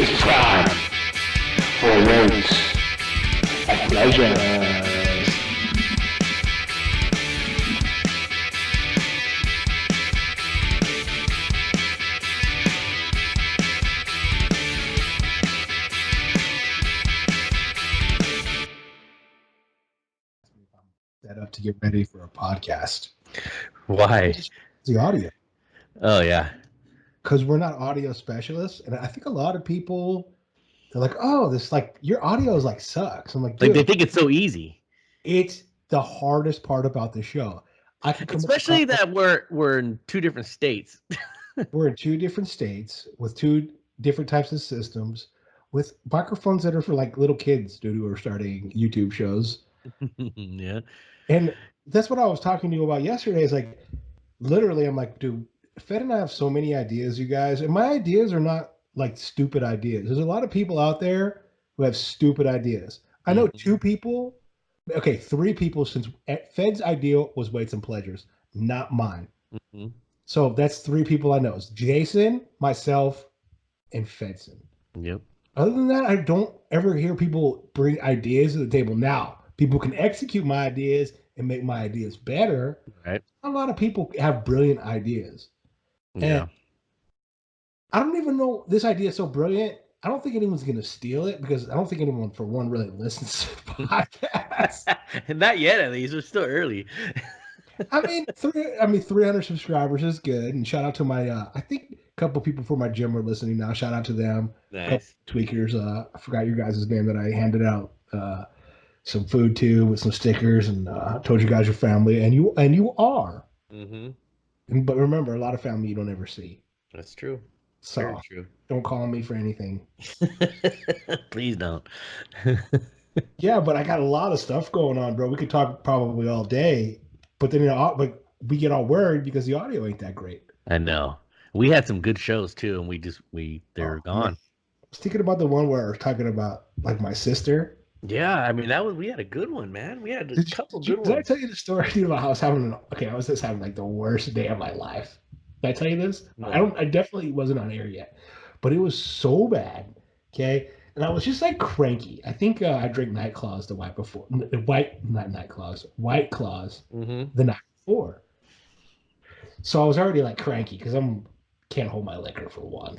It's time for Weights and Pleasures. That up to get ready for a podcast. Why? The audio, Oh yeah. because we're not audio specialists, and I think a lot of people they're like, "Oh, this like your audio is like sucks." I'm like, Like dude, they think it's so easy. it's the hardest part about the show. I can come Especially that we're in two different states. we're in two different states with two different types of systems, with microphones that are for like little kids, dude, who are starting YouTube shows. Yeah. And that's what I was talking to you about yesterday. Is like literally, I'm like, dude, Fed and I have so many ideas, you guys, and my ideas are not like stupid ideas. There's a lot of people out there who have stupid ideas. I know two people, okay, three people since Fed's idea was Weights and Pleasures, not mine. Mm-hmm. So that's three people I know. It's Jason, myself, and Fedson. Yep. Other than that, I don't ever hear people bring ideas to the table. Now, people can execute my ideas and make my ideas better. Right. A lot of people have brilliant ideas. Yeah. And I don't even know this idea is so brilliant. I don't think anyone's going to steal it because I don't think anyone, for one, really listens to podcasts. Not yet, at least. It's still early. I mean, 300 subscribers is good. And shout out to my, I think a couple people from my gym are listening now. Shout out to them. Nice. Tweakers. I forgot your guys' name that I handed out some food to with some stickers and told you guys your family, and you are. Mm-hmm. But remember, a lot of family you don't ever see. That's true. So very true. Don't call me for anything. Please don't. Yeah, but I got a lot of stuff going on, bro. We could talk probably all day, but then but we get all worried because the audio ain't that great. I know. We had some good shows too, and they're gone. Man. I was thinking about the one where I was talking about like my sister. Yeah, I mean we had a good one, man. We had a couple good ones. Did I tell you the story dude, about how I was just having like the worst day of my life? Did I tell you this? No. I definitely wasn't on air yet, but it was so bad. Okay. And I was just like cranky. I think I drank Night Claws the night before. White Claws the night before. So I was already like cranky because can't hold my liquor for one.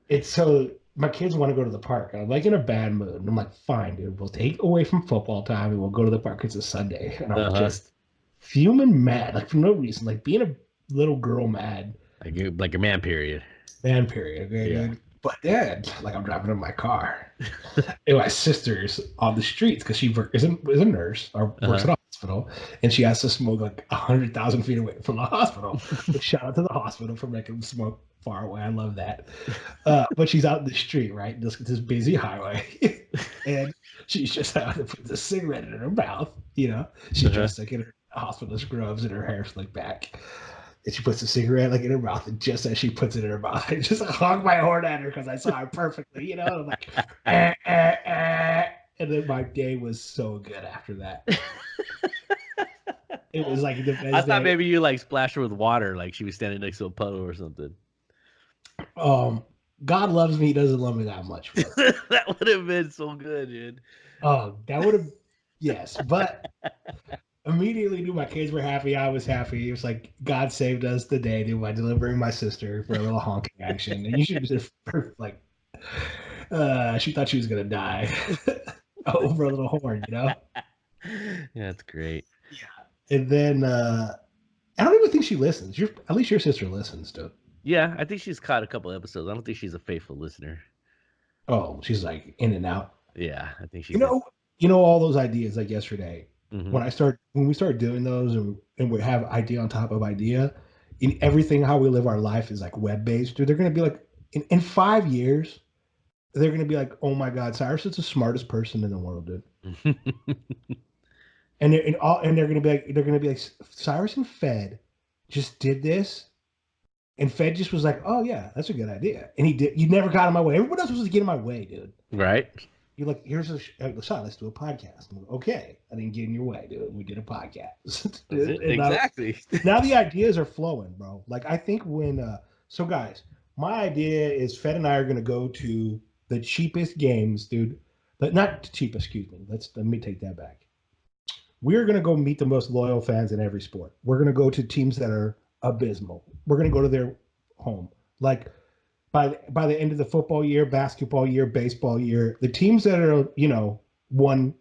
It's so my kids want to go to the park. I'm like in a bad mood. And I'm like, fine, dude, we'll take away from football time and we'll go to the park. It's a Sunday. And I'm just fuming mad, like for no reason, like being a little girl mad. Like a man period. Man period. Okay, yeah. Dude. But then, like I'm driving in my car. And my sister's on the streets because she is a nurse or works at a hospital. And she has to smoke like 100,000 feet away from the hospital. But shout out to the hospital for making them smoke far away. I love that. But she's out in the street, right? This busy highway. And she's just out to put the cigarette in her mouth. You know, she's dressed like in her hospital scrubs and her hair slicked back. And she puts the cigarette like in her mouth, and just as she puts it in her mouth, I just honk my horn at her because I saw her perfectly, you know. I'm like, and then my day was so good after that. It was like the best. I thought maybe you like splashed her with water, like she was standing next to a puddle or something. God loves me; He doesn't love me that much. That would have been so good, dude. Oh, that would have, yes, but. Immediately knew my kids were happy. I was happy. It was like God saved us the day, dude, by delivering my sister for a little honking action. And you should just like, she thought she was gonna die over a little horn, you know? Yeah, that's great. Yeah, and then I don't even think she listens. At least your sister listens, dude. Yeah, I think she's caught a couple episodes. I don't think she's a faithful listener. Oh, she's like in and out. Yeah, I think she. You know all those ideas like yesterday. Mm-hmm. When we start doing those and we have idea on top of idea, in everything how we live our life is like web based. Dude, they're gonna be like in 5 years, they're gonna be like, oh my God, Cyrus is the smartest person in the world, dude. and they're gonna be like Cyrus and Fed just did this, and Fed just was like, oh yeah, that's a good idea, and he did. You never got in my way. Everybody else was getting in my way, dude. Right. You're like, here's a shot. Let's do a podcast. Like, okay, I didn't get in your way, dude. We did a podcast. Exactly. Now the ideas are flowing, bro. Like I think so guys, my idea is Fed and I are going to go to the cheapest games, dude. But not cheap, excuse me. Let me take that back. We're going to go meet the most loyal fans in every sport. We're going to go to teams that are abysmal. We're going to go to their home. Like by the end of the football year, basketball year, baseball year, the teams that are, 1%,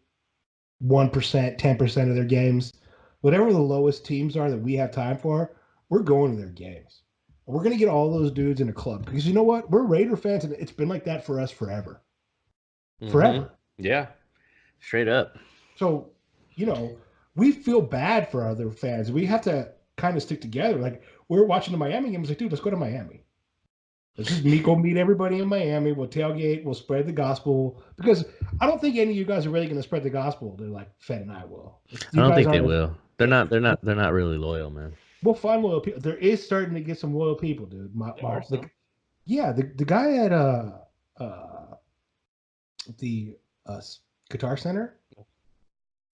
10% of their games, whatever the lowest teams are that we have time for, we're going to their games. We're going to get all those dudes in a club because you know what? We're Raider fans, and it's been like that for us forever. Forever. Yeah. Straight up. So, we feel bad for other fans. We have to kind of stick together. Like, we were watching the Miami games, like, dude, let's go to Miami. Let's just go meet everybody in Miami. We'll tailgate. We'll spread the gospel. Because I don't think any of you guys are really going to spread the gospel. They're like Fed and I will. I don't think they will. They're not really loyal, man. We'll find loyal people. There is starting to get some loyal people, dude. The guy at the Guitar Center,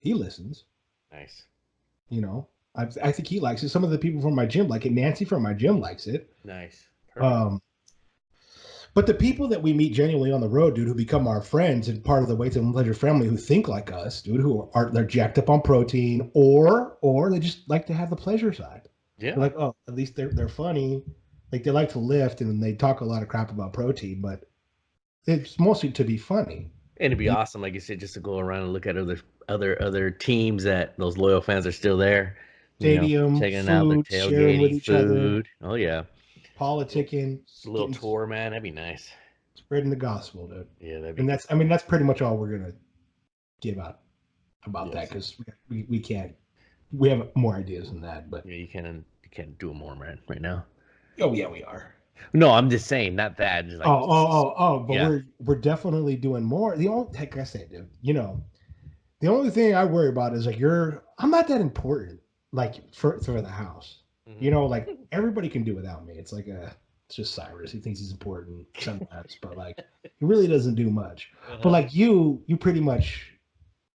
he listens. Nice. I think he likes it. Some of the people from my gym like it. Nancy from my gym likes it. Nice. Perfect. But the people that we meet genuinely on the road, dude, who become our friends and part of the Weights and Pleasure family, who think like us, dude, they're jacked up on protein, or they just like to have the pleasure side. Yeah. They're like, oh, at least they're funny. Like they like to lift and they talk a lot of crap about protein, but it's mostly to be funny. And it'd be awesome, like you said, just to go around and look at other teams that those loyal fans are still there. Stadium, checking food, out the sharing with tailgating, each other. food. Oh yeah. Politicking. Just a little tour, man. That'd be nice. Spreading the gospel, dude. Yeah, that'd be. And that's pretty much all we're gonna give out about that because we can't. We have more ideas than that, but yeah, you can't do more, man, right now. Oh yeah, we are. No, I'm just saying, not that. Just like, but we're definitely doing more. The only, like I said, dude, the only thing I worry about is like I'm not that important, like for the house. Mm-hmm. Like everybody can do without me. It's like it's just Cyrus. He thinks he's important sometimes, but like he really doesn't do much. Uh-huh. But like you pretty much,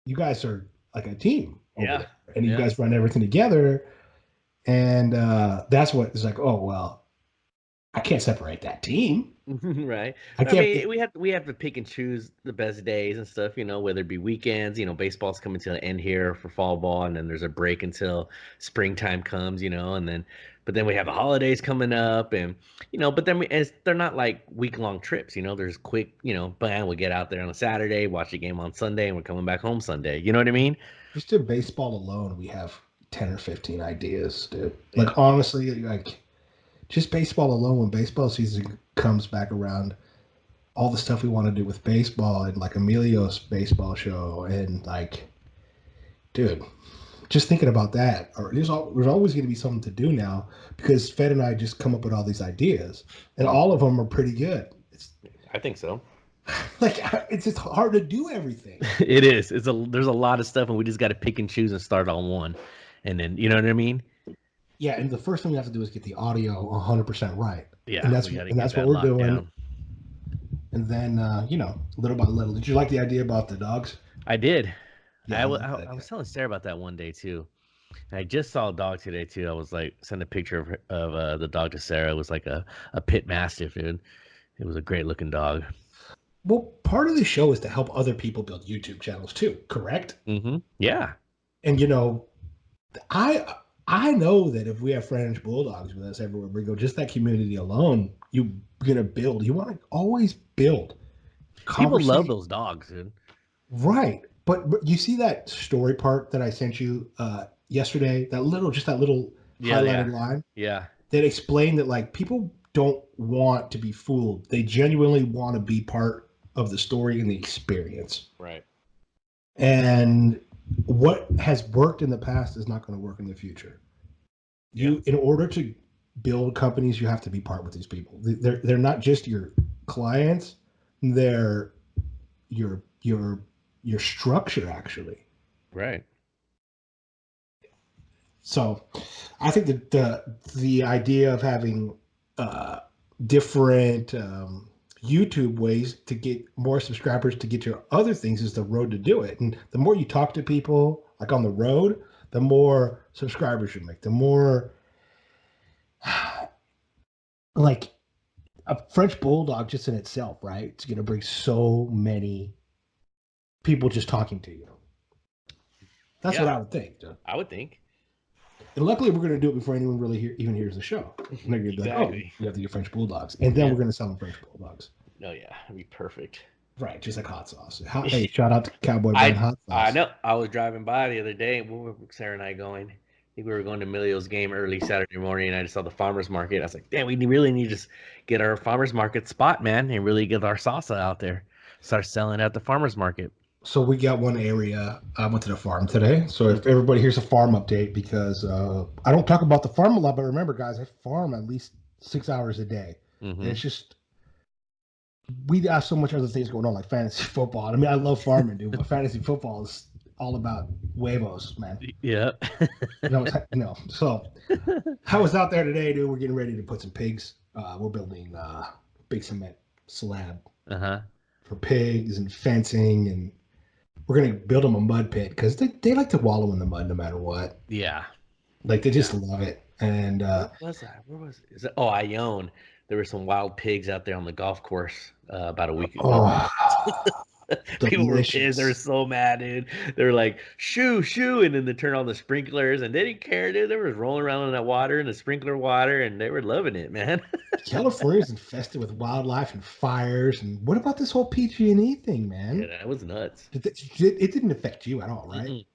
you guys are like a team. Yeah. And you guys run everything together. And that's what is like, oh, well, I can't separate that team. Right. We have to pick and choose the best days and stuff, whether it be weekends, baseball's coming to an end here for fall ball, and then there's a break until springtime comes, but then we have the holidays coming up, and but then they're not like week-long trips, there's quick, bam, we get out there on a Saturday, watch the game on Sunday, and we're coming back home Sunday. You know what I mean? Just in baseball alone, we have 10 or 15 ideas, dude. Like honestly, like just baseball alone, when baseball season comes back around, all the stuff we want to do with baseball and like Emilio's baseball show and like, dude, just thinking about that, or there's always going to be something to do now because Fed and I just come up with all these ideas and all of them are pretty good. I think so. Like it's just hard to do everything. It is. There's a lot of stuff and we just got to pick and choose and start on one. And then, you know what I mean? Yeah, and the first thing we have to do is get the audio 100% right. Yeah, and that's what we're doing. Down. And then, little by little. Did you like the idea about the dogs? I did. Yeah, I was telling Sarah about that one day too. And I just saw a dog today too. I was like, sent a picture of the dog to Sarah. It was like a pit mastiff, dude. It was a great looking dog. Well, part of the show is to help other people build YouTube channels too, correct? Mm-hmm. Yeah. And I know that if we have French bulldogs with us everywhere we go, just that community alone, you're gonna build. You want to always build. People love those dogs, dude. Right, but you see that story part that I sent you yesterday? That little highlighted line. Yeah. That explained that like people don't want to be fooled. They genuinely want to be part of the story and the experience. Right. And what has worked in the past is not going to work in the future. In order to build companies, you have to be part with these people. They're not just your clients; they're your structure, actually. Right. So, I think that the idea of having different YouTube ways to get more subscribers to get your other things is the road to do it. And the more you talk to people like on the road, the more subscribers you make, the more like a French bulldog just in itself, right? It's going to bring so many people just talking to you. That's what I would think, dude. I would think. And luckily, we're going to do it before anyone really even hears the show. And they're going to be like, oh, you have to get French bulldogs. And then we're going to sell them French bulldogs. Oh, yeah. It'd be perfect. Right, just like hot sauce. Hey, shout out to Cowboy Brand Hot Sauce. I know. I was driving by the other day. Where were Sarah and I going? I think we were going to Emilio's game early Saturday morning, and I just saw the farmer's market. I was like, damn, we really need to just get our farmer's market spot, man, and really get our salsa out there. Start selling at the farmer's market. So we got one area. I went to the farm today. So if everybody here's a farm update, because I don't talk about the farm a lot, but remember, guys, I farm at least 6 hours a day. Mm-hmm. And it's just, we have so much other things going on, like fantasy football. I mean, I love farming, dude, but fantasy football is all about huevos, man. Yeah. So I was out there today, dude. We're getting ready to put some pigs. We're building a big cement slab for pigs and fencing, and we're going to build them a mud pit because they like to wallow in the mud no matter what. Yeah. Like, they just love it. And where was that? Where was it? Is it? Oh, Ione. There were some wild pigs out there on the golf course about a week ago. Oh, people were pissed. They were so mad, dude. They were like, shoo, and then they turned on the sprinklers, and they didn't care, dude. They were rolling around in that water, in the sprinkler water, and they were loving it, man. California's infested with wildlife and fires. And what about this whole PG&E thing, man? Yeah, that was nuts. It didn't affect you at all, right? Mm-mm.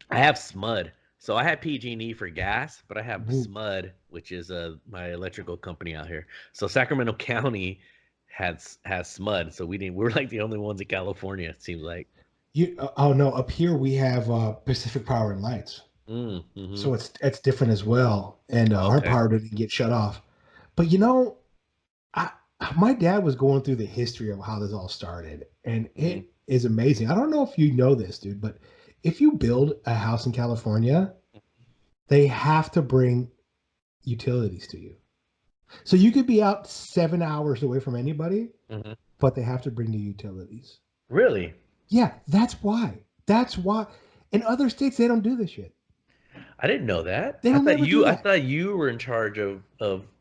I have SMUD. So I had PG&E for gas, but I have SMUD, which is my electrical company out here. So Sacramento County has SMUD, so we're like the only ones in California, it seems like. Oh no, up here we have Pacific Power and Lights. Mm-hmm. So it's different as well, and our power didn't get shut off. But my dad was going through the history of how this all started, and it is amazing. I don't know if you know this, dude, but if you build a house in California, they have to bring utilities to you. So you could be out 7 hours away from anybody, but they have to bring the utilities. Really? Yeah, that's why. In other states, they don't do this shit. I didn't know that. I thought you were in charge of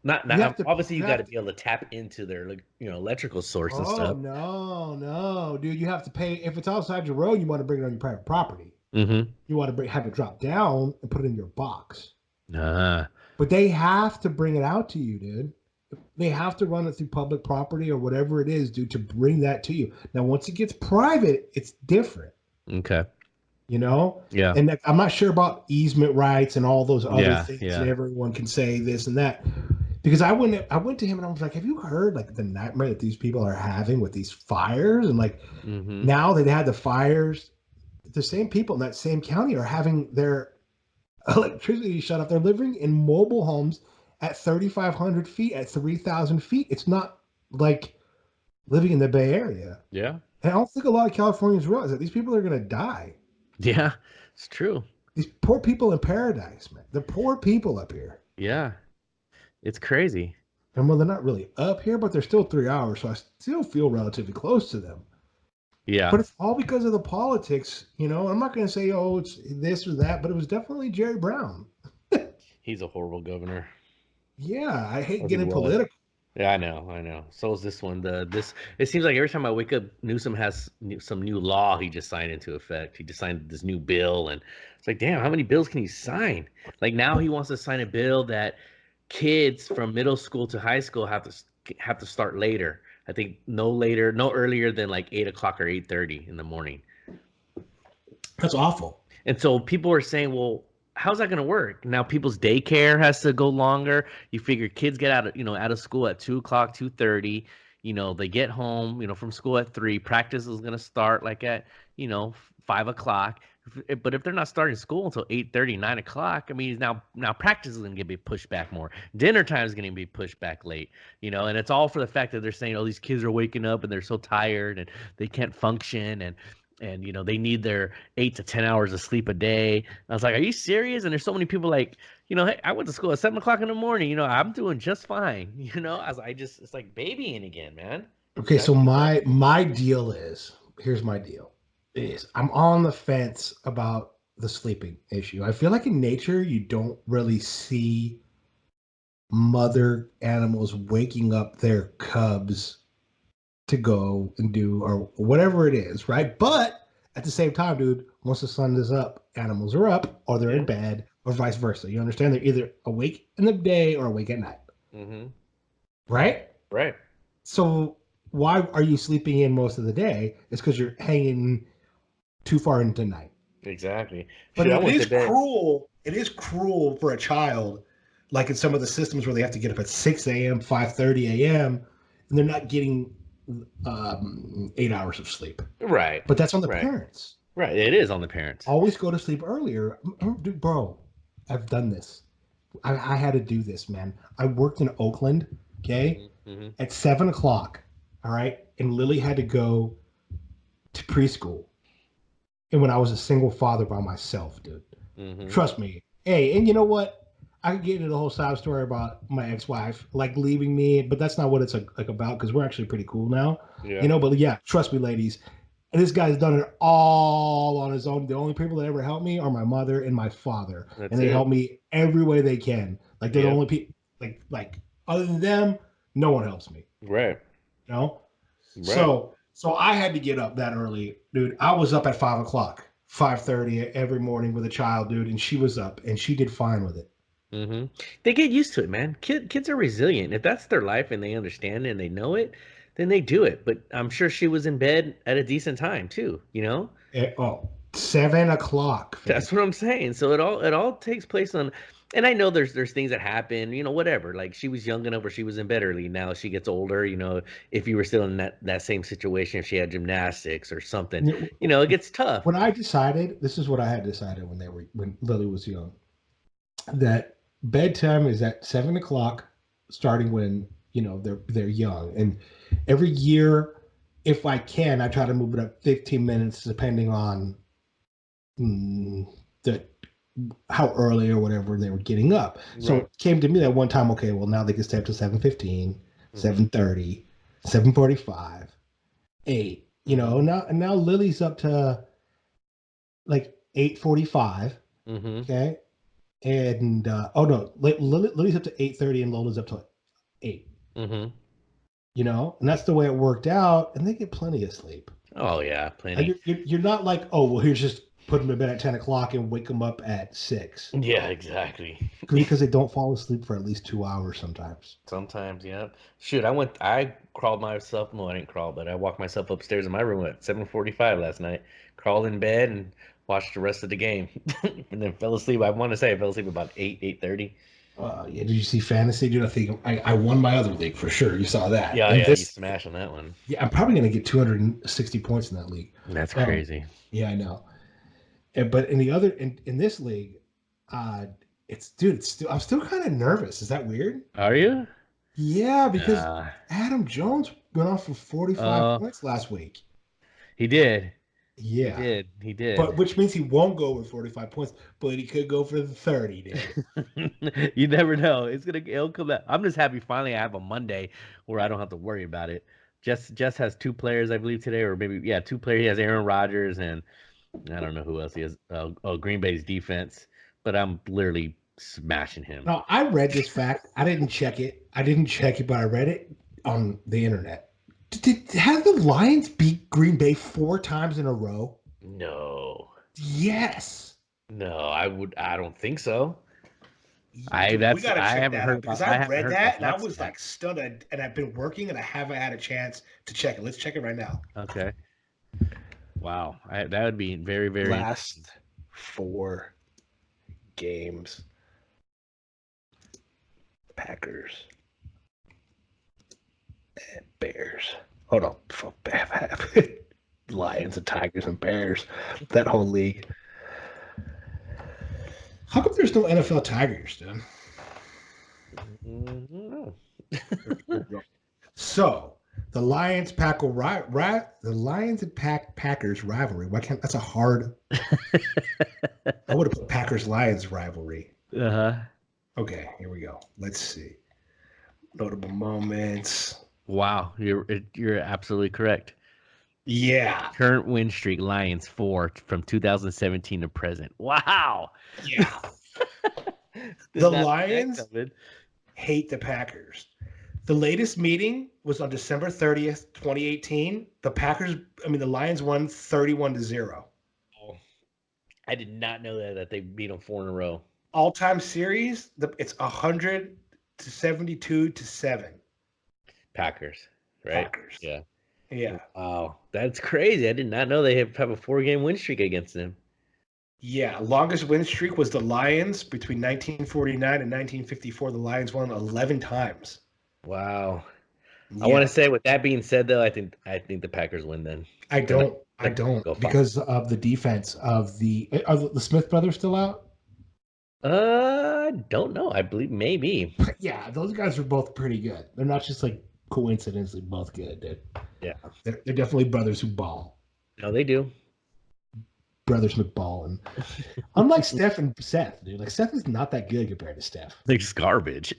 not obviously you got to be able to tap into their electrical source and stuff. No, dude, you have to pay if it's outside your road. You want to bring it on your private property. Mm-hmm. You want to have it drop down and put it in your box. But they have to bring it out to you, dude. They have to run it through public property or whatever it is, dude, to bring that to you. Now, once it gets private, it's different. Okay. Yeah. And I'm not sure about easement rights and all those other things. And everyone can say this and that. Because I went to him and I was like, have you heard like the nightmare that these people are having with these fires? And like now that they had the fires, the same people in that same county are having their electricity shut off. They're living in mobile homes at 3,500 feet, at 3,000 feet. It's not like living in the Bay Area. Yeah. And I don't think a lot of Californians realize that these people are going to die. Yeah, it's true. These poor people in paradise, man. The poor people up here. Yeah. It's crazy. And well, they're not really up here, but they're still 3 hours, so I still feel relatively close to them. Yeah. But it's all because of the politics, I'm not going to say, oh, it's this or that, but it was definitely Jerry Brown. He's a horrible governor. Yeah, I hate getting political. Yeah, I know. So is this one. It seems like every time I wake up, Newsom has some new law he just signed into effect. He just signed this new bill, and it's like, damn, how many bills can he sign? Like now he wants to sign a bill that kids from middle school to high school have to start later. I think no earlier than like 8 o'clock or 8:30 in the morning. That's awful. And so people are saying, well, how's that going to work? Now people's daycare has to go longer. You figure kids get out of school at 2 o'clock, 2:30. They get home, from school at 3. Practice is going to start like at, 5 o'clock. But if they're not starting school until 8:30, 9 o'clock, I mean, now practice is going to be pushed back more. Dinner time is going to be pushed back late, and it's all for the fact that they're saying, oh, these kids are waking up and they're so tired and they can't function and they need their 8 to 10 hours of sleep a day. And I was like, are you serious? And there's so many people like, hey, I went to school at 7 o'clock in the morning. I'm doing just fine. It's like babying again, man. Okay, so my deal here's my deal. I'm on the fence about the sleeping issue. I feel like in nature, you don't really see mother animals waking up their cubs to go and do or whatever it is, right? But at the same time, dude, once the sun is up, animals are up or they're in bed or vice versa. You understand? They're either awake in the day or awake at night. Mm-hmm. Right? Right. So why are you sleeping in most of the day? It's because you're hanging too far into night. Exactly. But it is cruel. It is cruel for a child, like in some of the systems where they have to get up at 6 a.m., 5:30 a.m., and they're not getting 8 hours of sleep. Right. But that's on the parents. Right. It is on the parents. Always go to sleep earlier. Dude, bro, I've done this. I had to do this, man. I worked in Oakland, okay, at 7 o'clock, all right? And Lily had to go to preschool. And when I was a single father by myself, dude. Trust me. Hey, and you know what? I could get into the whole side story about my ex-wife, like leaving me, but that's not what it's like about because we're actually pretty cool now. Yeah. You know, but yeah, trust me, ladies. And this guy's done it all on his own. The only people that ever help me are my mother and my father. And they help me every way they can. Like they're the only people like other than them, no one helps me. Right. You know? Right. So I had to get up that early, dude. I was up at 5 o'clock, 5:30 every morning with a child, dude, and she was up and she did fine with it. They get used to it, man. Kids are resilient. If that's their life and they understand it and they know it, then they do it. But I'm sure she was in bed at a decent time too, you know? 7 o'clock. That's what I'm saying. So it all takes place on, and I know there's things that happen, you know, whatever. Like she was young enough where she was in bed early. Now she gets older, you know, if you were still in that same situation, if she had gymnastics or something, you know, it gets tough. When I decided, this is what I had decided when Lily was young, that bedtime is at 7 o'clock, starting when, you know, they're young. And every year, if I can, I try to move it up 15 minutes, depending on how early or whatever they were getting up. Right. So it came to me that one time, okay, well, now they can stay up to 7:15, 7:30, 7:45, 8. You know, now Lily's up to like 8:45. Okay. And Lily's up to 8:30 and Lola's up to 8. You know, and that's the way it worked out, and they get plenty of sleep. Oh yeah, plenty. You're not like, oh well, here's just put them to bed at 10 o'clock and wake them up at 6. Yeah, exactly. Because they don't fall asleep for at least 2 hours sometimes. Sometimes, yeah. Shoot, I crawled myself. No, I didn't crawl, but I walked myself upstairs in my room at 7:45 last night. Crawled in bed and watched the rest of the game, and then fell asleep. I want to say I fell asleep about 8:30. Yeah, did you see fantasy, dude? I think I won my other league for sure. You saw that. Yeah, you smashed on that one. Yeah, I'm probably gonna get 260 points in that league. That's crazy. Yeah, I know. But in this league, I'm still kind of nervous. Is that weird? Are you? Yeah, because Adam Jones went off for 45 points last week. He did. Yeah, he did. But which means he won't go with 45 points, but he could go for the 30. Dude. You never know. It'll come out. I'm just happy finally I have a Monday where I don't have to worry about it. Jess has 2 players, I believe, today, or maybe 2 players. He has Aaron Rodgers and I don't know who else he has. Green Bay's defense, but I'm literally smashing him. No, I read this fact. I didn't check it, but I read it on the internet. Have the Lions beat Green Bay 4 times in a row? No. Yes. No, I don't think so. I haven't heard because I read that and I was like stunned, and I've been working and I haven't had a chance to check it. Let's check it right now. Okay. Wow, that would be very, very last 4 games. Packers and Bears. Hold on. Lions and Tigers and Bears. That whole league. How come there's no NFL Tigers, dude? No. So the Lions Packers rivalry. Why can't that's a hard? I would have put Packers Lions rivalry. Okay, here we go. Let's see. Notable moments. Wow, you're absolutely correct. Yeah. Current win streak, Lions 4 from 2017 to present. Wow. Yeah. The Lions. hate the Packers. The latest meeting was on December 30th, 2018. The Lions won 31-0. Oh, I did not know that they beat them 4 in a row. All-time series, it's 172-7. Packers, right? Packers. Yeah. Yeah. Wow, that's crazy. I did not know they have a 4-game win streak against them. Yeah, longest win streak was the Lions between 1949 and 1954. The Lions won 11 times. Wow. Yeah. I want to say, with that being said, though, I think the Packers win then. I don't because of the defense of the. Are the Smith brothers still out? Don't know. I believe maybe. Yeah, those guys are both pretty good. They're not just like coincidentally both good, dude. Yeah, they're definitely brothers who ball. No, they do. Brothers McBall, and unlike Steph and Seth, dude, like Seth is not that good compared to Steph. They're just garbage.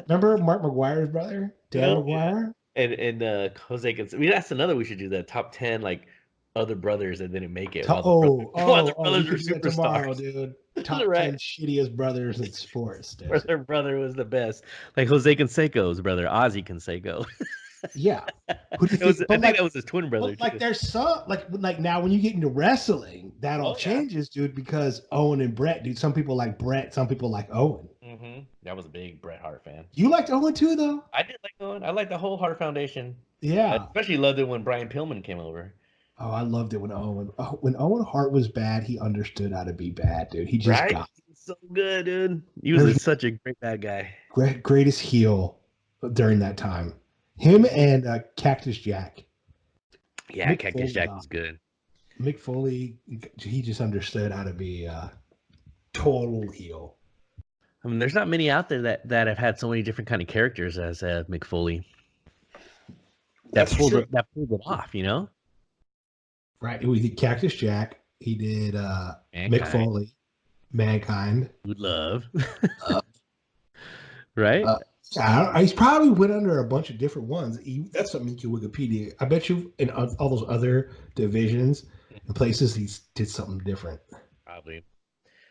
Remember Mark McGuire's brother, Dan McGuire, and Jose. That's another we should do, that top 10 like other brothers that didn't make it. While the brothers were superstars, tomorrow, dude. Top 10 shittiest brothers in sports. Where their brother was the best, like Jose Canseco's brother, Ozzy Canseco. Yeah, I think that was his twin brother. Like there's some like now when you get into wrestling, that all changes, dude. Because Owen and Brett, dude. Some people like Brett, some people like Owen. Mm-hmm. That was a big Bret Hart fan. You liked Owen too, though. I did like Owen. I liked the whole Hart Foundation. Yeah, I especially loved it when Brian Pillman came over. Oh, I loved it when Owen Hart was bad. He understood how to be bad, dude. He just got so good, dude. He was such a great bad guy. Greatest heel during that time. Him and Cactus Jack. Yeah, Mick Cactus Foley, Jack was good. Mick Foley, he just understood how to be a total heel. I mean, there's not many out there that have had so many different kind of characters as Mick Foley. That pulled it off, you know? Right. He did Cactus Jack. He did Mick Foley, Mankind. Good Love. Right? He's probably went under a bunch of different ones. That's something you Wikipedia. I bet you in all those other divisions and places he did something different. Probably.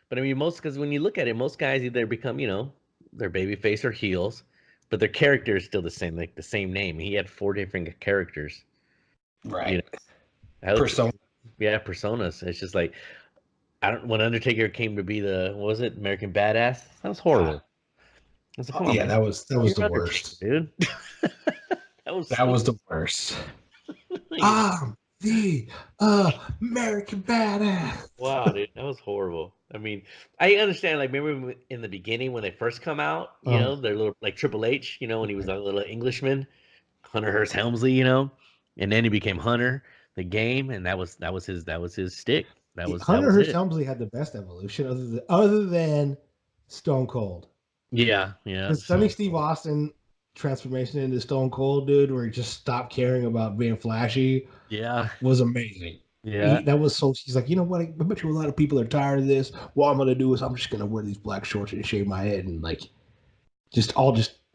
But I mean, because when you look at it, most guys either become, their babyface or heels, but their character is still the same, like the same name. He had 4 different characters. Right. Persona. Yeah, personas. It's just like, when Undertaker came to be American Badass, that was horrible. That was the worst, dude. that was the worst. The American Badass. Wow, dude, that was horrible. I mean, I understand. Like, remember in the beginning when they first come out, their little like Triple H, when he was a little Englishman, Hunter Hearst Helmsley, and then he became Hunter, the game, and that was his stick. Hunter Hearst Helmsley had the best evolution other than Stone Cold. Yeah. The Sonny Steve Austin transformation into Stone Cold, dude, where he just stopped caring about being flashy. Yeah, was amazing. Yeah, that was so. He's like, you know what? I bet you a lot of people are tired of this. What I'm gonna do is I'm just gonna wear these black shorts and shave my head and just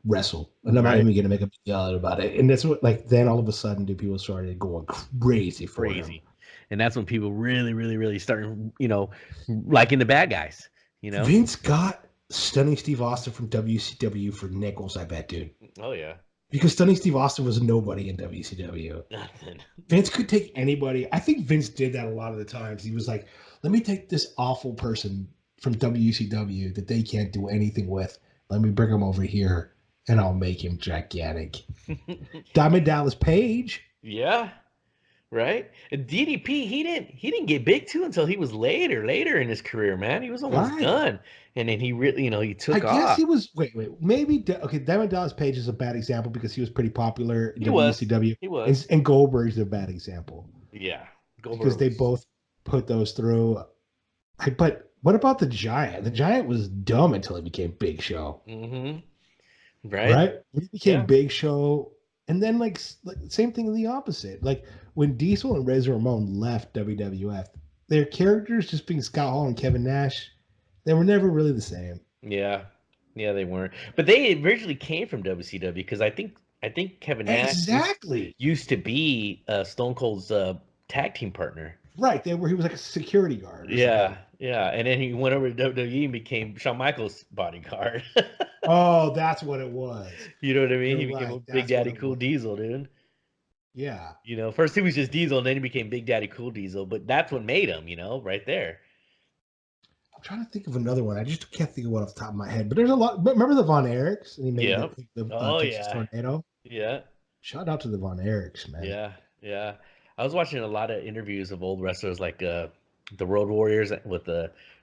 wrestle. And I'm not even gonna make a big deal about it. And that's what then all of a sudden, dude, people started going crazy for him. And that's when people really, really, really started, liking the bad guys. Vince got Stunning Steve Austin from WCW for nickels, I bet, dude. Oh, yeah. Because Stunning Steve Austin was nobody in WCW. Nothing. Vince could take anybody. I think Vince did that a lot of the times. He was like, let me take this awful person from WCW that they can't do anything with. Let me bring him over here, and I'll make him gigantic. Diamond Dallas Page. Yeah. Right, and DDP, he didn't get big too until he was later in his career, man. He was almost done, and then he really, he took off. I guess he was. Wait, maybe Diamond Dallas Page is a bad example because he was pretty popular in WCW. He was, and Goldberg's a bad example. Yeah, because they both put those through. But what about the Giant? The Giant was dumb until he became Big Show. Mm-hmm. Right. When he became Big Show. And then, same thing in the opposite. Like, when Diesel and Razor Ramon left WWF, their characters, just being Scott Hall and Kevin Nash, they were never really the same. Yeah, they weren't. But they originally came from WCW because I think Kevin Nash exactly used to be Stone Cold's tag team partner. Right, he was like a security guard. Yeah, yeah. And then he went over to WWE and became Shawn Michaels' bodyguard. Oh, that's what it was. You know what I mean? You're He became a right. Big That's what Daddy it Cool was. Diesel, dude. Yeah. You know, first he was just Diesel, and then he became Big Daddy Cool Diesel. But that's what made him, right there. I'm trying to think of another one. I just can't think of one off the top of my head. But there's a lot. Remember the Von Erichs? And he made the Texas Tornado. Yeah. Shout out to the Von Erichs, man. Yeah, yeah. I was watching a lot of interviews of old wrestlers like the Road Warriors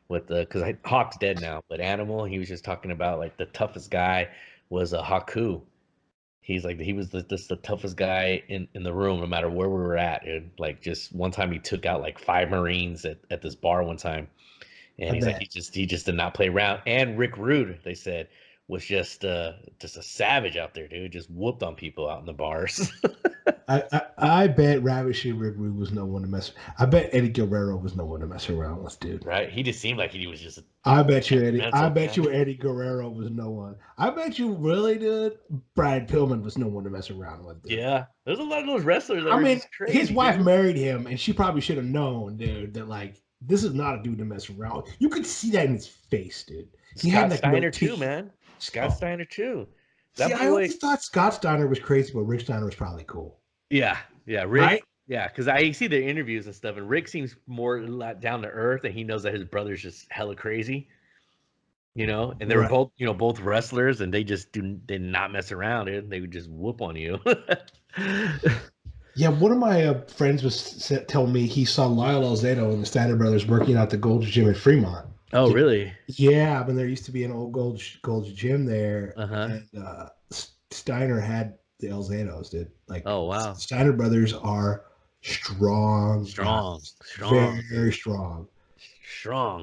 because Hawk's dead now, but Animal, he was just talking about like the toughest guy was a Haku. He's like he was just the toughest guy in the room, no matter where we were at. And like just one time he took out like 5 Marines at this bar one time, and he's like he just did not play around. And Rick Rude, they said, was just a savage out there, dude. Just whooped on people out in the bars. I bet Ravishing Rick Rude was no one to mess. I bet Eddie Guerrero was no one to mess around with, dude. Right? He just seemed like he was just. I bet you Eddie Guerrero was no one. I bet you really, dude. Brad Pillman was no one to mess around with. Dude. Yeah, there's a lot of those wrestlers. That I mean, crazy, his wife married him, and she probably should have known, dude, that like this is not a dude to mess around with. You could see that in his face, dude. He had like Steiner too, man. Scott Steiner too. I always thought Scott Steiner was crazy, but Rick Steiner was probably cool. Yeah, Rick. Right? Yeah, because I see their interviews and stuff, and Rick seems more down to earth, and he knows that his brother's just hella crazy. And they were both wrestlers, and they just did not mess around, dude. They would just whoop on you. Yeah, one of my friends was telling me he saw Lyle Alzado and the Steiner brothers working out the Gold's Gym in Fremont. Oh, really? Yeah, I mean, there used to be an old Gold's Gym there, and Steiner had the Alzados, dude. Like, oh wow, the Steiner brothers are strong, very strong.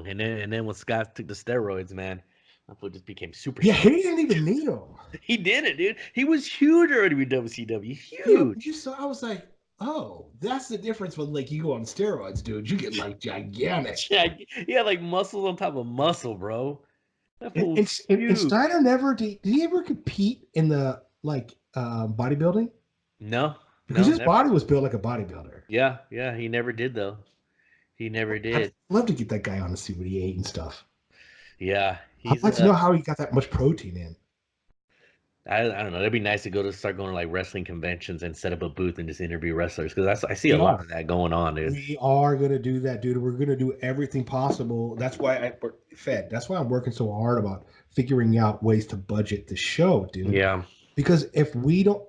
And then when Scott took the steroids, man, that foot just became super. Yeah, he didn't even need them. He didn't, dude. He was huge already with WCW. Huge. Yeah, I was like, oh, that's the difference when like you go on steroids, dude. You get like gigantic. Yeah, like muscles on top of muscle, bro. And Steiner never did he ever compete in the like bodybuilding? No. Because his body was built like a bodybuilder. Yeah, he never did though. He never did. I'd love to get that guy on to see what he ate and stuff. Yeah. I'd like to know how he got that much protein in. I don't know. It'd be nice to start going to like wrestling conventions and set up a booth and just interview wrestlers, because I see a lot of that going on, dude. We are gonna do that, dude. We're gonna do everything possible. That's why That's why I'm working so hard about figuring out ways to budget the show, dude. Yeah. Because if we don't,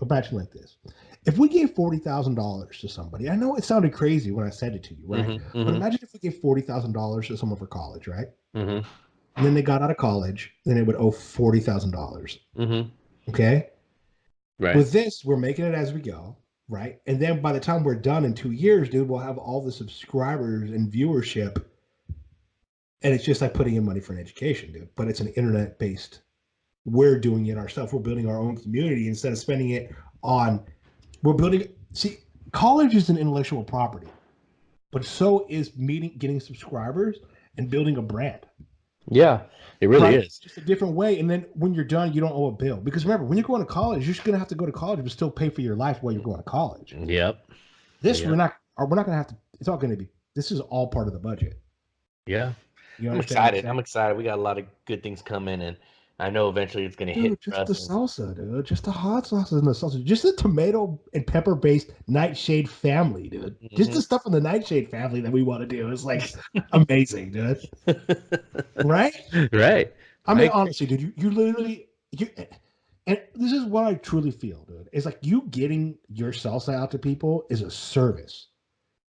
imagine like this: if we gave $40,000 to somebody, I know it sounded crazy when I said it to you, right? Mm-hmm. But imagine if we gave $40,000 to someone for college, right? Mm-hmm. And then they got out of college, then they would owe $40,000. Mm-hmm. Okay. Right. With this, we're making it as we go, right? And then by the time we're done in 2 years, dude, we'll have all the subscribers and viewership, and it's just like putting in money for an education, dude. But it's an internet-based. We're doing it ourselves. We're building our own community instead of spending it on. We're building. See, college is an intellectual property, but so is getting subscribers and building a brand. Yeah, it really is. Just a different way. And then when you're done, you don't owe a bill. Because remember, when you're going to college, you're just going to have to go to college but still pay for your life while you're going to college. Yep. We're not going to have to. It's all going to be. This is all part of the budget. Yeah. I'm excited. We got a lot of good things coming, and I know eventually it's going to hit. Just the salsa, dude. Just the hot sauces and the salsa. Just the tomato and pepper based Nightshade family, dude. Mm-hmm. Just the stuff in the Nightshade family that we want to do is like amazing, dude. Right? Right. I mean, honestly, dude, you literally, and this is what I truly feel, dude. It's like you getting your salsa out to people is a service.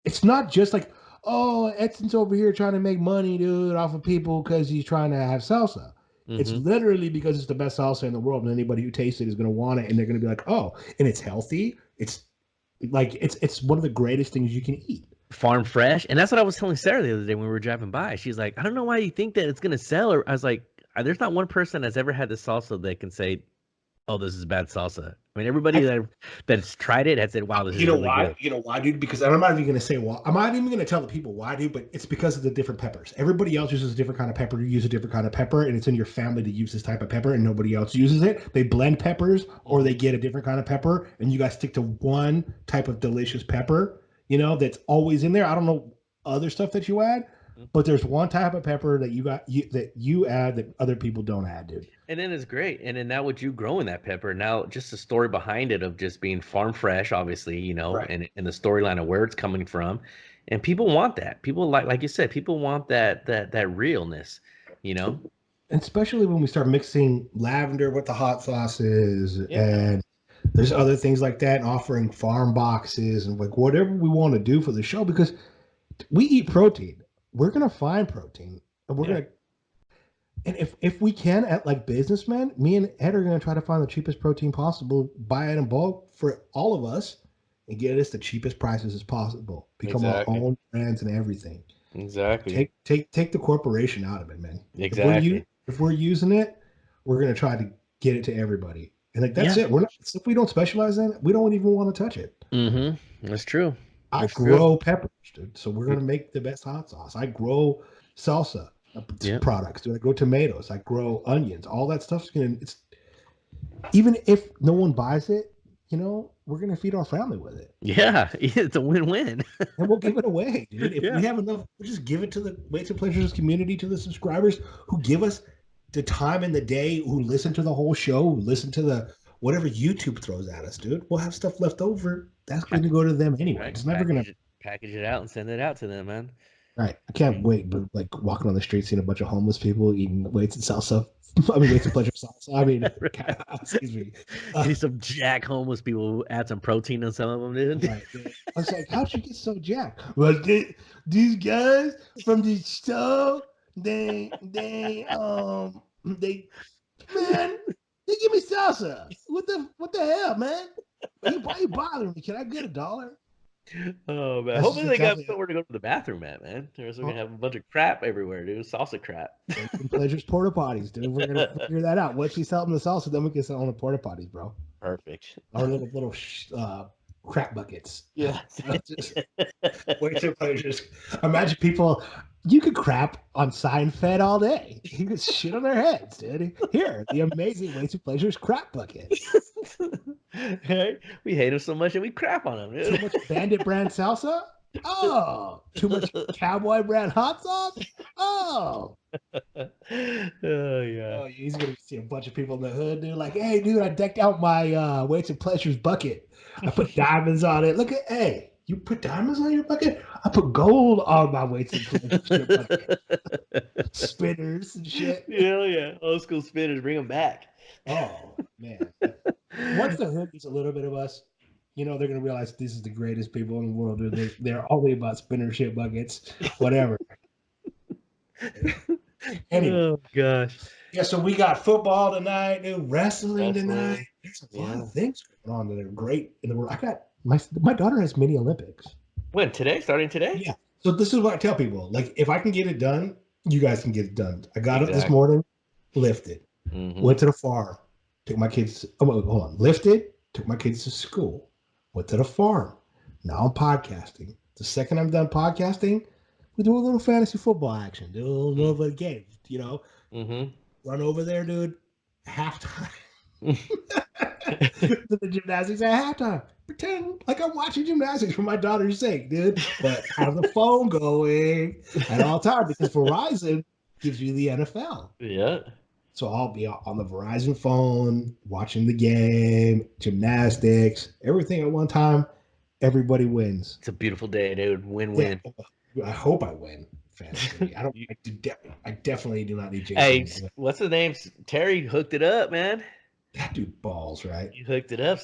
It's not just like, oh, Edson's over here trying to make money, dude, off of people because he's trying to have salsa. Mm-hmm. It's literally because it's the best salsa in the world, and anybody who tastes it is going to want it, and they're going to be like, oh, and it's healthy. It's like it's one of the greatest things you can eat. Farm fresh, and that's what I was telling Sarah the other day when we were driving by. She's like, I don't know why you think that it's going to sell. Or I was like, there's not one person that's ever had this salsa that can say, oh, this is bad salsa. I mean, everybody that's tried it has said, wow, this is really good. You know why, dude? Because I'm not even going to say why. I'm not even going to tell the people why, dude, but it's because of the different peppers. Everybody else uses a different kind of pepper. You use a different kind of pepper, and it's in your family to use this type of pepper, and nobody else uses it. They blend peppers, or they get a different kind of pepper, and you guys stick to one type of delicious pepper. that's always in there. I don't know other stuff that you add, but there's one type of pepper that you add that other people don't add, dude. And then it's great. And then now with you growing that pepper, now just the story behind it of just being farm fresh, obviously, Right. and the storyline of where it's coming from. And people want that. People like you said, people want that realness, And especially when we start mixing lavender with the hot sauces and there's other things like that, and offering farm boxes and like whatever we want to do for the show, because we eat protein. We're gonna find protein, and we're gonna. And if we can, at like businessmen, me and Ed are gonna try to find the cheapest protein possible, buy it in bulk for all of us, and get us the cheapest prices as possible. Become our own brands and everything. Exactly. Take the corporation out of it, man. Exactly. If we're using it, we're gonna try to get it to everybody. And like that's it. We're not, if we don't specialize in it, we don't even want to touch it. That's true. I grow peppers, dude. So we're gonna make the best hot sauce. I grow salsa products, dude. I grow tomatoes. I grow onions. All that stuff's it's even if no one buys it, we're gonna feed our family with it. Yeah, it's a win-win. And we'll give it away, dude. If we have enough, we'll just give it to the Weights and Pleasures community, to the subscribers who give us the time in the day, who listen to the whole show, who listen to the whatever YouTube throws at us, dude. We'll have stuff left over. That's going to go to them anyway. It's never going to package it out and send it out to them, man. Right. I can't wait, but like walking on the street, seeing a bunch of homeless people eating weights and salsa. I mean, weights and pleasure salsa. I mean, excuse me. Need some jack homeless people who add some protein on some of them, dude. Right. I was like, how'd you get so jacked? Well, these guys from the store, they man, they give me salsa. What the hell, man? Why you bothering me? Can I get $1? Oh man! Hopefully they got somewhere to go to the bathroom at, man. We're gonna have a bunch of crap everywhere, dude. Salsa crap. Pleasures porta potties, dude. We're gonna figure that out. Once we sell them the salsa, then we can sell them the porta potties, bro. Perfect. Our little crap buckets. Yeah. Weights and Pleasures. Imagine people. You could crap on Seinfeld all day. You could shit on their heads, dude. Here, the amazing Weights and Pleasures crap bucket. Hey, we hate them so much that we crap on them. Dude. Too much Bandit brand salsa? Oh. Too much Cowboy brand hot sauce? Oh. Oh yeah. Oh, he's gonna see a bunch of people in the hood, dude. Like, hey, dude, I decked out my Weights and Pleasures bucket. I put diamonds on it. Look at, hey. You put diamonds on your bucket? I put gold on my Weights and Pleasures bucket. Spinners and shit. Hell yeah. Old school spinners, bring them back. Oh, man. Once the hood gets a little bit of us, they're going to realize this is the greatest people in the world. Dude. They're only about spinner shit buckets, whatever. Anyway. Oh, gosh. Yeah, so we got football tonight, dude, wrestling tonight. There's a lot of things going on that are great in the world. I got my daughter has mini Olympics. When? Today? Starting today? Yeah. So this is what I tell people. Like, if I can get it done, you guys can get it done. I got up this morning, lifted, went to the farm, took my kids. Lifted, took my kids to school, went to the farm. Now I'm podcasting. The second I'm done podcasting, we do a little fantasy football action, do a little bit of game, Run over there, dude. Halftime. To the gymnastics at halftime. Pretend like I'm watching gymnastics for my daughter's sake, dude. But have the phone going at all times because Verizon gives you the NFL. Yeah. So I'll be on the Verizon phone, watching the game, gymnastics, everything at one time. Everybody wins. It's a beautiful day, dude. Win-win. Yeah, I hope I win. Fantasy. I definitely do not need Jason. Hey, what's the name? Terry hooked it up, man. That dude balls, right? You hooked it up.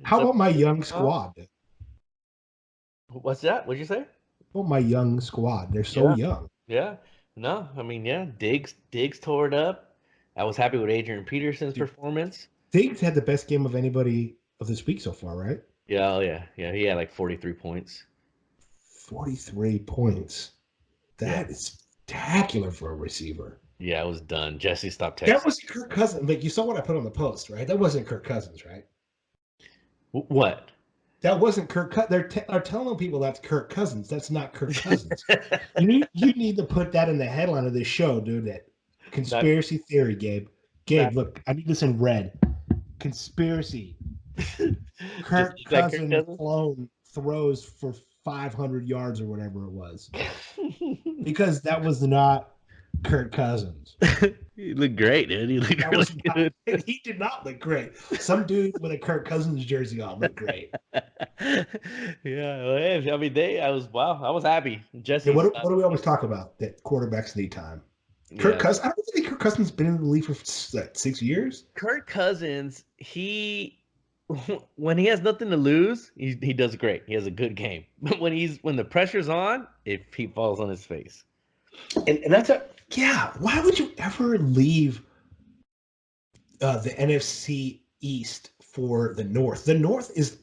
How about my young squad? What's that? What'd you say? Oh, my young squad. They're so young. Yeah. No, I mean, yeah. Diggs tore it up. I was happy with Adrian Peterson's performance. Diggs had the best game of anybody of this week so far, right? Yeah, oh yeah. Yeah, he had like 43 points. 43 points. That is spectacular for a receiver. Yeah, it was done. Jesse stopped texting. That wasn't Kirk Cousins. Like, you saw what I put on the post, right? That wasn't Kirk Cousins, right? What? That wasn't Kirk Cousins. They're telling people that's Kirk Cousins. That's not Kirk Cousins. you need to put that in the headline of this show, dude. That conspiracy theory, Gabe. Look, I need this in red. Conspiracy. Kirk Cousins throws for 500 yards or whatever it was, because that was not Kirk Cousins. He looked great, dude. He looked really good. He did not look great. Some dude with a Kirk Cousins jersey on looked great. Yeah, I mean, I was happy. Jesse, what do we always talk about? That quarterbacks need time. Kirk Cousins. I don't think Kirk Cousins been in the league for 6 years. Kirk Cousins, when he has nothing to lose, he does great. He has a good game. But when the pressure's on, he falls on his face. And that's why would you ever leave the NFC East for the North? The North is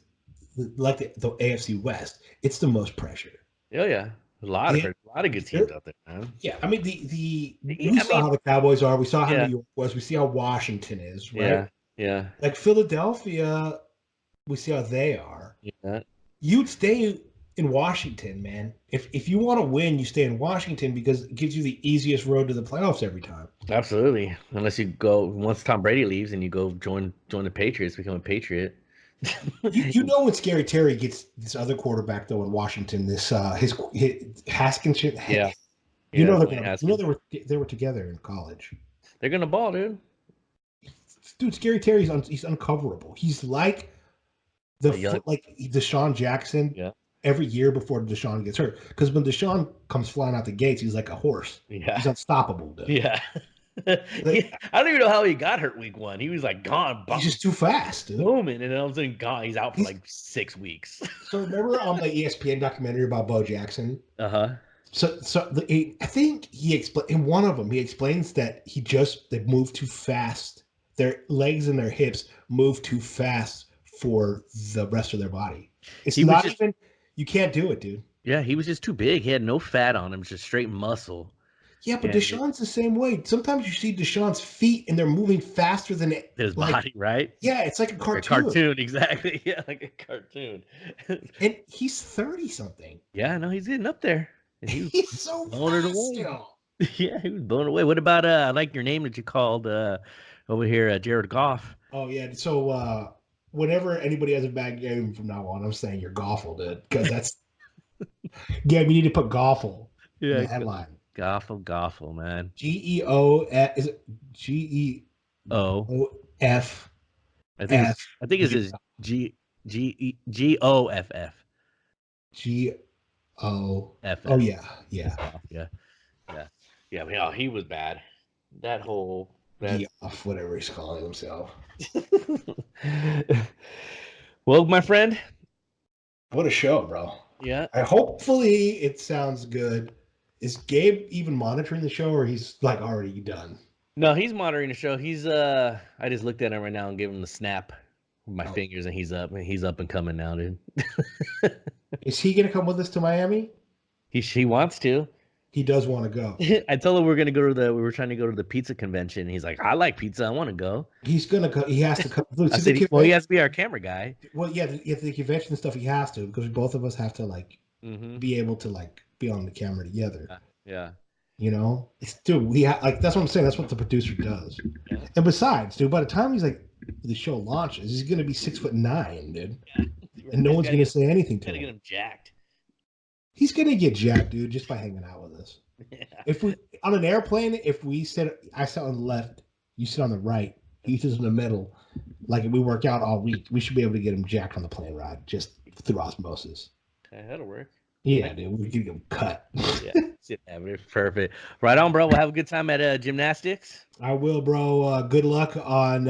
like the AFC West. It's the most pressure. Oh yeah, a lot of good teams out there, man. Yeah, I mean we saw how the Cowboys are. We saw how New York was. We see how Washington is, right? Yeah. Like Philadelphia, we see how they are. Yeah. You'd stay in Washington, man. If you want to win, you stay in Washington because it gives you the easiest road to the playoffs every time. Absolutely. Unless you go once Tom Brady leaves and you go join the Patriots, become a Patriot. you know when Scary Terry gets this other quarterback though in Washington, this his Haskins shit. Yeah. You know they were together in college. They're gonna ball, dude. Dude, Scary Terry's he's uncoverable. He's like like Deshaun Jackson. Yeah. Every year before Deshaun gets hurt, because when Deshaun comes flying out the gates, he's like a horse. Yeah, he's unstoppable. Dude. Yeah. I don't even know how he got hurt week 1. He was like gone. He's just too fast. Dude. Booming, and then all of a sudden gone. He's out for like 6 weeks. So remember on the ESPN documentary about Bo Jackson? Uh-huh. So I think he explained in one of them. He explains that they move too fast. Their legs and their hips move too fast for the rest of their body. It's not even. You can't do it, dude. Yeah, he was just too big. He had no fat on him, just straight muscle. Yeah, but Deshaun's the same way. Sometimes you see Deshaun's feet, and they're moving faster than his body, right? Yeah, it's like a cartoon. A cartoon, exactly. Yeah, like a cartoon. And he's 30-something. Yeah, no, he's getting up there. And he's so fast still. Yeah, he was blown away. What about I like your name that you called over here, Jared Goff? Oh yeah, so whenever anybody has a bad game from now on, I'm saying you're Goffle, dude, because that's Gab. You need to put Goffle in the headline. Goffle, man. GEO is it GEOF? I think it's his GOFF. Oh yeah. He was bad. That whole off, whatever he's calling himself. Well, my friend, what a show, bro. Yeah. Hopefully it sounds good. Is Gabe even monitoring the show, or he's like already done? No, he's monitoring the show. He's I just looked at him right now and gave him the snap with my fingers, and he's up and coming now, dude. Is he gonna come with us to Miami? He wants to. He does want to go. I told him we were trying to go to the pizza convention. He's like, I like pizza. I want to go. He's gonna go. He has to come. I said, he has to be our camera guy. Well, yeah, the convention and stuff. He has to, because both of us have to be able to be on the camera together. Yeah. You know, dude. That's what I'm saying. That's what the producer does. Yeah. And besides, dude, by the time the show launches, he's gonna be 6'9", dude, and no one's gonna say anything to him. Get him jacked. He's gonna get jacked, dude, just by hanging out with us. Yeah. If we on an airplane, I sit on the left, you sit on the right, he sits in the middle, like we work out all week, we should be able to get him jacked on the plane ride just through osmosis. Okay, that'll work. Yeah, dude, we can get him cut. Yeah, perfect. Right on, bro. We'll have a good time at gymnastics. I will, bro. Good luck on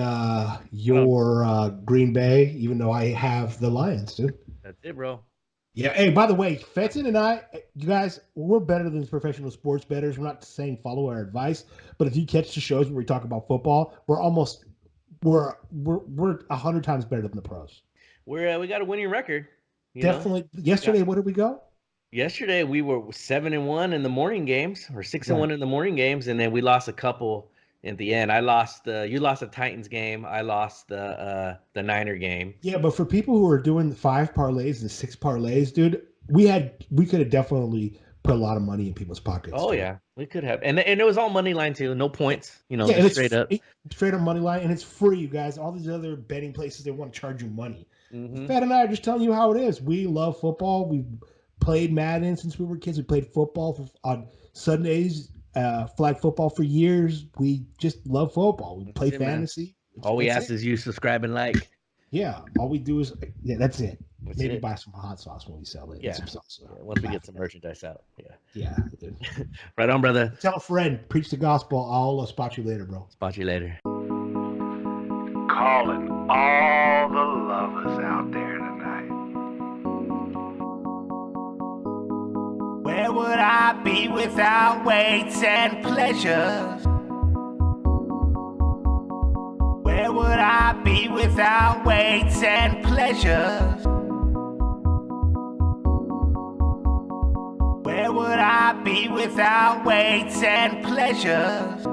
your Green Bay, even though I have the Lions, dude. That's it, bro. Yeah. Hey, by the way, Fetson and I, you guys, we're better than professional sports bettors. We're not saying follow our advice, but if you catch the shows where we talk about football, we're 100 times better than the pros. We got a winning record. Definitely. Yesterday, what did we go? Yesterday we were 7-1 in the morning games, or 6-1 in the morning games, and then we lost a couple at the end. You lost the Titans game. I lost the Niner game. Yeah, but for people who are doing the 5 parlays, the 6 parlays, dude, we could have definitely put a lot of money in people's pockets. Oh yeah, we could have, and it was all money line too, no points. Yeah, just straight up. Straight up money line, and it's free, you guys. All these other betting places, they want to charge you money. Mm-hmm. Fed and I are just telling you how it is. We love football. We played Madden since we were kids. We played football on Sundays, flag football for years. We just love football. We play fantasy. All we ask is you subscribe and like. Yeah, all we do is that's it. That's Maybe it. Buy some hot sauce when we sell it. Yeah. Some sauce. Once we get some merchandise out. Yeah. Right on, brother. Tell a friend. Preach the gospel. I'll spot you later, bro. Spot you later. Calling all the lovers out there tonight. Where would I be without weights and pleasures? Where would I be without weights and pleasures? Where would I be without weights and pleasures?